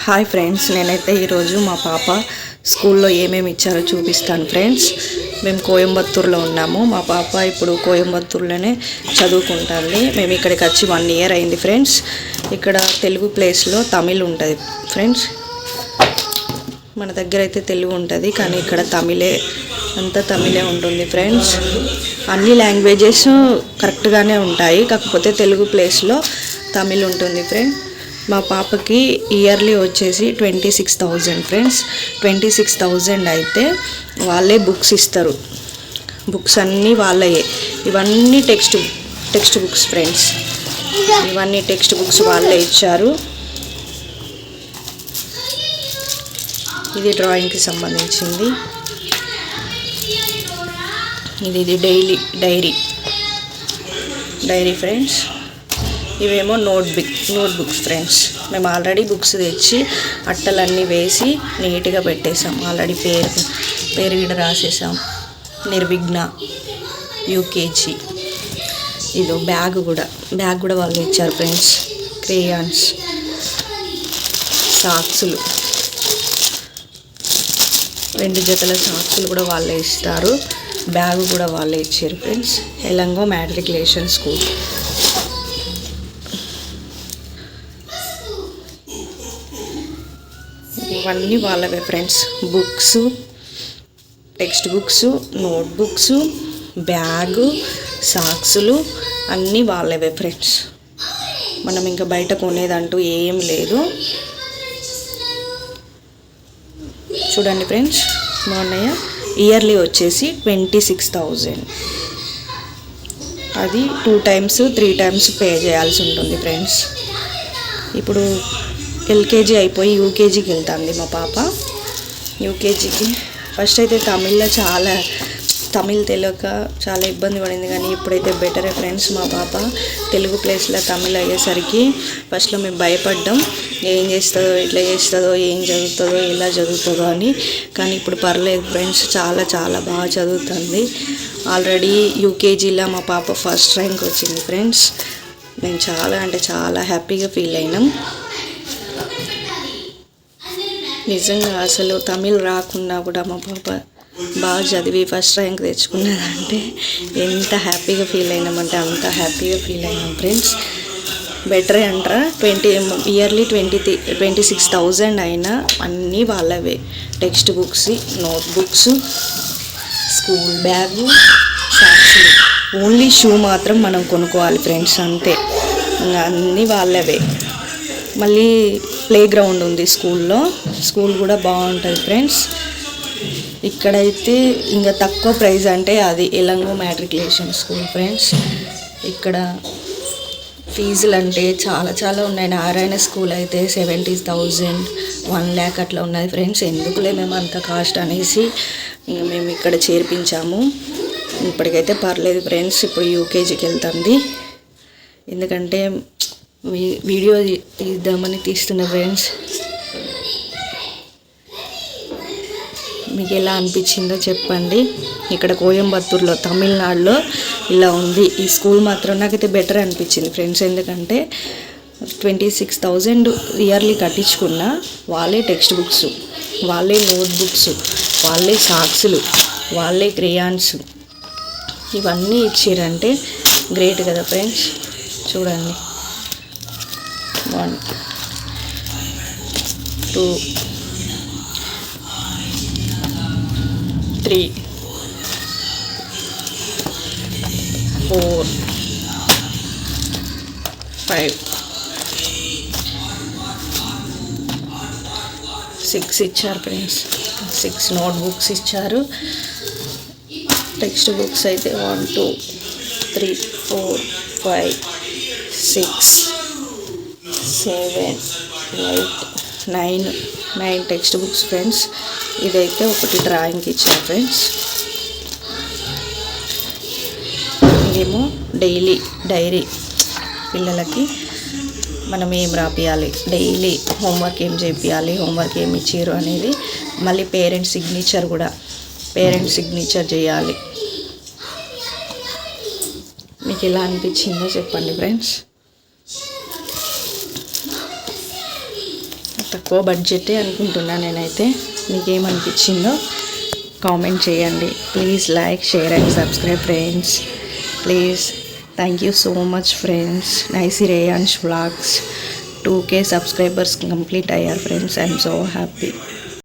Hi friends, నేనైతే ఈరోజు మా పాప స్కూల్లో ఏమేమి ఇచ్చారో చూపిస్తాను ఫ్రెండ్స్. మేము కోయంబత్తూరులో ఉన్నాము. మా పాప ఇప్పుడు కోయంబత్తూరులోనే చదువుకుంటుంది. మేము ఇక్కడికి వచ్చి 1 year అయింది ఫ్రెండ్స్. ఇక్కడ తెలుగు ప్లేస్లో తమిళ్ ఉంటుంది ఫ్రెండ్స్. మన దగ్గర అయితే తెలుగు ఉంటుంది, కానీ ఇక్కడ అంతా తమిళే ఉంటుంది ఫ్రెండ్స్. అన్ని లాంగ్వేజెస్ కరెక్ట్గానే ఉంటాయి, కాకపోతే తెలుగు ప్లేస్లో తమిళ్ ఉంటుంది ఫ్రెండ్స్. మా పాపకి ఇయర్లీ వచ్చేసి 26,000 ఫ్రెండ్స్. 26,000 అయితే వాళ్ళే బుక్స్ ఇస్తారు. బుక్స్ అన్నీ వాళ్ళయే. ఇవన్నీ టెక్స్ట్ బుక్స్ ఫ్రెండ్స్. ఇవన్నీ టెక్స్ట్ బుక్స్ వాళ్ళే ఇచ్చారు. ఇది డ్రాయింగ్కి సంబంధించింది. ఇది డైరీ ఫ్రెండ్స్. ఇవేమో నోట్బుక్స్ ఫ్రెండ్స్. మేము ఆల్రెడీ బుక్స్ తెచ్చి అట్టలన్నీ వేసి నీట్గా పెట్టేసాం. ఆల్రెడీ పేరు కూడా రాసేసాం. నిర్విఘ్న యూకేజీ. ఇది బ్యాగ్ కూడా వాళ్ళు ఇచ్చారు ఫ్రెండ్స్. క్రేయాన్స్, సాక్సులు, 2 జతల సాక్సులు కూడా వాళ్ళే ఇస్తారు. బ్యాగ్ కూడా వాళ్ళే ఇచ్చారు ఫ్రెండ్స్. ఎలంగో matriculation school. ఇవన్నీ వాళ్ళవే friends. Books, text books, notebooks, bag, సాక్సులు అన్నీ వాళ్ళవే ఫ్రెండ్స్. మనం ఇంకా బయట కొనేదంటూ ఏం లేదు. చూడండి ఫ్రెండ్స్, బాగున్నాయా? ఇయర్లీ వచ్చేసి 26,000. అది 2 times 3 times పే చేయాల్సి ఉంటుంది ఫ్రెండ్స్. ఇప్పుడు ఎల్కేజీ అయిపోయి యూకేజీకి వెళ్తుంది మా పాప. యూకేజీకి ఫస్ట్ అయితే తమిళ్ తెలియక చాలా ఇబ్బంది పడింది, కానీ ఇప్పుడైతే బెటరే ఫ్రెండ్స్. మా పాప తెలుగు ప్లేస్లో తమిళ్ అయ్యేసరికి ఫస్ట్లో మేము భయపడ్డాం, ఏం చేస్తుందో, ఎట్లా చేస్తుందో, ఏం చదువుతుందో, ఎలా చదువుతుందో అని. కానీ ఇప్పుడు పర్లేదు ఫ్రెండ్స్, చాలా బాగా చదువుతుంది. ఆల్రెడీ యూకేజీలో మా పాప ఫస్ట్ ర్యాంక్ వచ్చింది ఫ్రెండ్స్. మేము చాలా హ్యాపీగా ఫీల్ అయినాం. నిజంగా అసలు తమిళ్ రాకున్నా కూడా మా పాప బాగా చదివి ఫస్ట్ ర్యాంక్ తెచ్చుకున్నదంటే ఎంత హ్యాపీగా ఫీల్ అయినామంటే అంత హ్యాపీగా ఫీల్ అయినాం ఫ్రెండ్స్. బెటరే అంటారా? ఇయర్లీ 26,000 అయినా అన్నీ వాళ్ళవే. Text books, notebooks, school bag, సాక్సులు. ఓన్లీ షూ మాత్రం మనం కొనుక్కోవాలి ఫ్రెండ్స్, అంతే. అన్నీ వాళ్ళవే. మళ్ళీ ప్లే గ్రౌండ్ ఉంది స్కూల్లో. స్కూల్ కూడా బాగుంటుంది ఫ్రెండ్స్. ఇక్కడైతే ఇంకా తక్కువ ప్రైస్ అంటే అది ఎలంగో మ్యాట్రికులేషన్ స్కూల్ ఫ్రెండ్స్. ఇక్కడ ఫీజులు అంటే చాలా ఉన్నాయి. నారాయణ స్కూల్ అయితే 70,000, 1 lakh అట్లా ఉన్నది ఫ్రెండ్స్. ఎందుకులే మేము అంత కాస్ట్ అనేసి మేము ఇక్కడ చేర్పించాము. ఇప్పటికైతే పర్లేదు ఫ్రెండ్స్. ఇప్పుడు యూకేజీకి వెళ్తుంది. ఎందుకంటే వీడియో తీద్దామని తీస్తున్న ఫ్రెండ్స్. మీకు ఎలా అనిపించిందో చెప్పండి. ఇక్కడ కోయంబత్తూరులో తమిళనాడులో ఇలా ఉంది. ఈ స్కూల్ మాత్రం నాకైతే బెటర్ అనిపించింది ఫ్రెండ్స్. ఎందుకంటే 26,000 ఇయర్లీ కట్టించుకున్న వాళ్ళే టెక్స్ట్ బుక్స్, వాళ్ళే నోట్బుక్స్, వాళ్ళే సాక్సులు, వాళ్ళే క్రేయాన్స్ ఇవన్నీ ఇచ్చారంటే గ్రేట్ కదా ఫ్రెండ్స్. చూడండి, 1 2 3 4 5 6 ఇచ్చారు ఫ్రెండ్స్. 6 నోట్బుక్స్ ఇచ్చారు. టెక్స్ట్ బుక్స్ అయితే 1 2 3 4 5 6 7 8 9 టెక్స్ట్ బుక్స్ ఫ్రెండ్స్. ఇదైతే ఒకటి డ్రాయింగ్కి ఇచ్చారు ఫ్రెండ్స్. ఇదేమో డైరీ పిల్లలకి మనం ఏం రాపియాలి, డైలీ హోంవర్క్ ఏం చేయాలి, హోంవర్క్ ఏమి ఇచ్చారు అనేది. మళ్ళీ పేరెంట్స్ సిగ్నేచర్ చేయాలి. మీకు ఎలా అనిపించిందో చెప్పండి ఫ్రెండ్స్. తక్కువ బడ్జెటే అనుకుంటున్నా నేనైతే. మీకేమనిపించిందో కామెంట్ చేయండి. Please like, share and subscribe friends. Please. Thank you so much friends. నైసి రేయాన్స్ వ్లాగ్స్ 2K సబ్స్క్రైబర్స్ కంప్లీట్ అయ్యారు ఫ్రెండ్స్. I'm so happy.